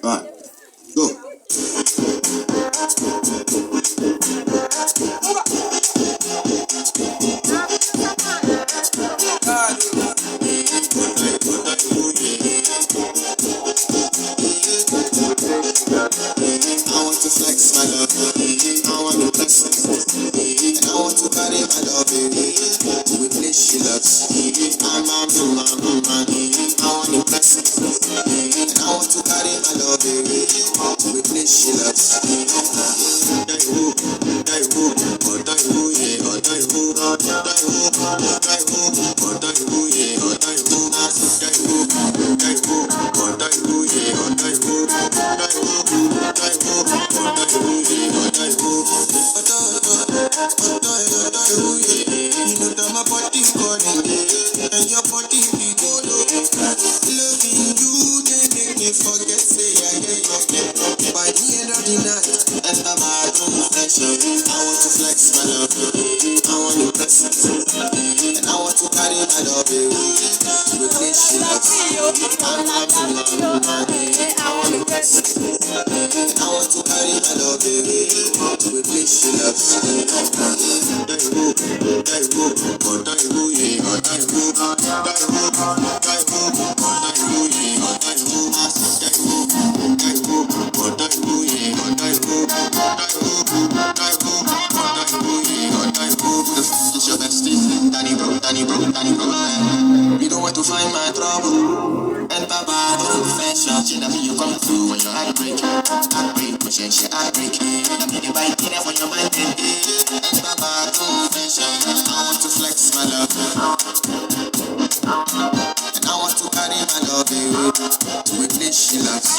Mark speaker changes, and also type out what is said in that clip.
Speaker 1: Right, go. I want to flex my love, I want to flex it, and I want to carry my love, with this she loves. I'm a woman, I want to flex it, and I want to carry my love, with this she loves. And your body be good, loving you, they make me forget, say I get nothing. By the end of the night, enter my room, I want to flex my love, I want to flex it, and I want to carry my love, with this she loves. I'm a woman, I want to flex it, and I want to carry my love, with this she loves. It's your bestie, Danny bro. You don't want to find my trouble. And Baba, confession, she that you come through when you're heartbreak, push and she heartbreak. I mean, you buy dinner for your mind, and Baba, confession, I want to flex my love, and I want to carry my love, with this she loves.